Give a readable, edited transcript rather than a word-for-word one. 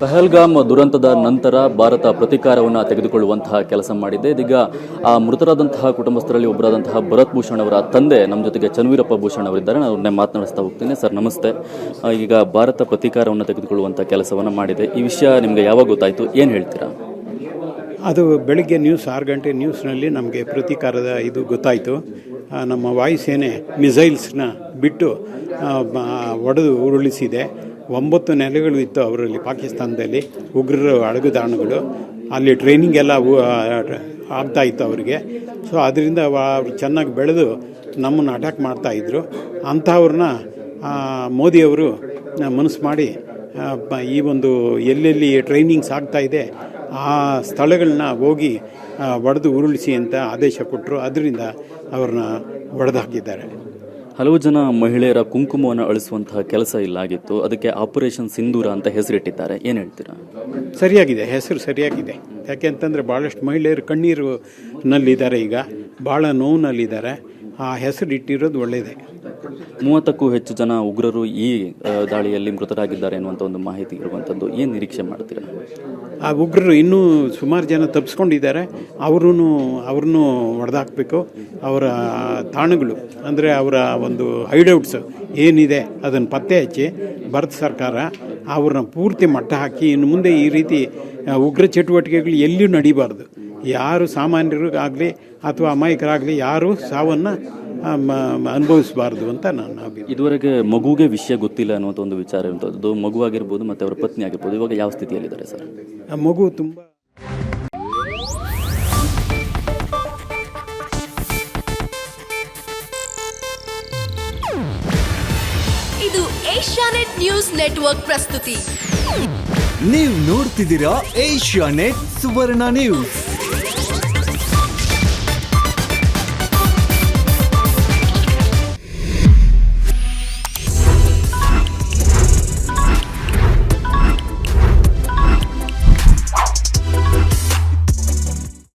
ಪಹಲ್ಗಾಮ್ ದುರಂತದ ನಂತರ ಭಾರತ ಪ್ರತೀಕಾರವನ್ನು ತೆಗೆದುಕೊಳ್ಳುವಂತಹ ಕೆಲಸ ಮಾಡಿದೆ. ಇದೀಗ ಆ ಮೃತರಾದಂತಹ ಕುಟುಂಬಸ್ಥರಲ್ಲಿ ಒಬ್ಬರಾದಂತಹ ಭರತ್ ಭೂಷಣ್ ಅವರ ತಂದೆ ನಮ್ಮ ಜೊತೆಗೆ ಚನ್ವೀರಪ್ಪ ಭೂಷಣ್ ಅವರಿದ್ದಾರೆ. ನಾನು ಅವ್ರನ್ನೇ ಮಾತನಾಡಿಸ್ತಾ ಹೋಗ್ತೀನಿ. ಸರ್ ನಮಸ್ತೆ. ಈಗ ಭಾರತ ಪ್ರತೀಕಾರವನ್ನು ತೆಗೆದುಕೊಳ್ಳುವಂಥ ಕೆಲಸವನ್ನು ಮಾಡಿದೆ. ಈ ವಿಷಯ ನಿಮಗೆ ಯಾವಾಗ ಗೊತ್ತಾಯಿತು, ಏನು ಹೇಳ್ತೀರಾ? ಅದು ಬೆಳಗ್ಗೆ ನ್ಯೂಸ್ 6 ಗಂಟೆ ನ್ಯೂಸ್ನಲ್ಲಿ ನಮಗೆ ಪ್ರತೀಕಾರದ ಇದು ಗೊತ್ತಾಯಿತು. ನಮ್ಮ ವಾಯುಸೇನೆ ಮಿಸೈಲ್ಸ್ನ ಬಿಟ್ಟು ಒಡೆದು ಉರುಳಿಸಿದೆ. 9 ನೆಲೆಗಳು ಇತ್ತು ಅವರಲ್ಲಿ, ಪಾಕಿಸ್ತಾನದಲ್ಲಿ ಉಗ್ರರ ಅಡಗುದಾಣಗಳು. ಅಲ್ಲಿ ಟ್ರೈನಿಂಗ್ ಎಲ್ಲ ಆಗ್ತಾಯಿತ್ತು ಅವರಿಗೆ. ಸೊ ಅದರಿಂದ ಅವರು ಚೆನ್ನಾಗಿ ಬೆಳೆದು ನಮ್ಮನ್ನು ಅಟ್ಯಾಕ್ ಮಾಡ್ತಾಯಿದ್ರು. ಅಂಥವ್ರನ್ನ ಮೋದಿಯವರು ಮನಸ್ಸು ಮಾಡಿ ಈ ಒಂದು ಎಲ್ಲೆಲ್ಲಿ ಟ್ರೈನಿಂಗ್ಸ್ ಆಗ್ತಾಯಿದೆ ಆ ಸ್ಥಳಗಳನ್ನ ಹೋಗಿ ಒಡೆದು ಉರುಳಿಸಿ ಅಂತ ಆದೇಶ ಕೊಟ್ಟರು. ಅದರಿಂದ ಅವ್ರನ್ನ ಒಡೆದು ಹಾಕಿದ್ದಾರೆ. ಹಲವು ಜನ ಮಹಿಳೆಯರ ಕುಂಕುಮವನ್ನು ಅಳಿಸುವಂತಹ ಕೆಲಸ ಇಲ್ಲಾಗಿತ್ತು. ಅದಕ್ಕೆ ಆಪರೇಷನ್ ಸಿಂಧೂರ ಅಂತ ಹೆಸರಿಟ್ಟಿದ್ದಾರೆ. ಏನು ಹೇಳ್ತೀರಾ? ಸರಿಯಾಗಿದೆ, ಹೆಸರು ಸರಿಯಾಗಿದೆ. ಯಾಕೆ ಅಂತಂದರೆ ಭಾಳಷ್ಟು ಮಹಿಳೆಯರು ಕಣ್ಣೀರಿನಲ್ಲಿದ್ದಾರೆ, ಈಗ ಭಾಳ ನೋವಿನಲ್ಲಿದ್ದಾರೆ. ಆ ಹೆಸರು ಇಟ್ಟಿರೋದು ಒಳ್ಳೆಯದೇ. 30ಕ್ಕೂ ಹೆಚ್ಚು ಜನ ಉಗ್ರರು ಈ ದಾಳಿಯಲ್ಲಿ ಮೃತರಾಗಿದ್ದಾರೆ ಅನ್ನುವಂಥ ಒಂದು ಮಾಹಿತಿ ಇರುವಂಥದ್ದು. ಏನು ನಿರೀಕ್ಷೆ ಮಾಡ್ತೀರಾ? ಆ ಉಗ್ರರು ಇನ್ನೂ ಸುಮಾರು ಜನ ತಪ್ಪಿಸ್ಕೊಂಡಿದ್ದಾರೆ. ಅವ್ರನ್ನೂ ಹೊಡೆದಾಕಬೇಕು. ಅವರ ತಾಣಗಳು ಅಂದರೆ ಅವರ ಒಂದು ಹೈಡೌಟ್ಸ್ ಏನಿದೆ ಅದನ್ನು ಪತ್ತೆ ಹಚ್ಚಿ ಭಾರತ ಸರ್ಕಾರ ಅವ್ರನ್ನ ಪೂರ್ತಿ ಮಟ್ಟ ಹಾಕಿ ಇನ್ನು ಮುಂದೆ ಈ ರೀತಿ ಉಗ್ರ ಚಟುವಟಿಕೆಗಳು ಎಲ್ಲಿಯೂ ನಡೀಬಾರ್ದು. ಯಾರು ಸಾಮಾನ್ಯರಿಗಾಗಲಿ ಅಥವಾ ಅಮಾಯಕರಾಗಲಿ ಯಾರೂ ಸಾವನ್ನು ಅನುಭವಿಸಬಾರ್ದು ಅಂತ ನನ್ನ ಅಭಿಪ್ರಾಯ. ಇದುವರೆಗೆ ಮಗುಗೆ ವಿಷಯ ಗೊತ್ತಿಲ್ಲ ಅನ್ನುವಂಥ ಒಂದು ವಿಚಾರ ಇರುವಂಥದ್ದು. ಮಗು ಆಗಿರ್ಬೋದು ಮತ್ತು ಅವರ ಪತ್ನಿ ಆಗಿರ್ಬೋದು, ಇವಾಗ ಯಾವ ಸ್ಥಿತಿಯಲ್ಲಿದ್ದಾರೆ ಸರ್? ಆ ಮಗು ತುಂಬ ಇದು ಏಷ್ಯಾನೆಟ್ ನ್ಯೂಸ್ ನೆಟ್ವರ್ಕ್ ಪ್ರಸ್ತುತಿ. ನೀವು ನೋಡ್ತಿದ್ದೀರಾ ಏಷ್ಯಾನೆಟ್ ಸುವರ್ಣ ನ್ಯೂಸ್.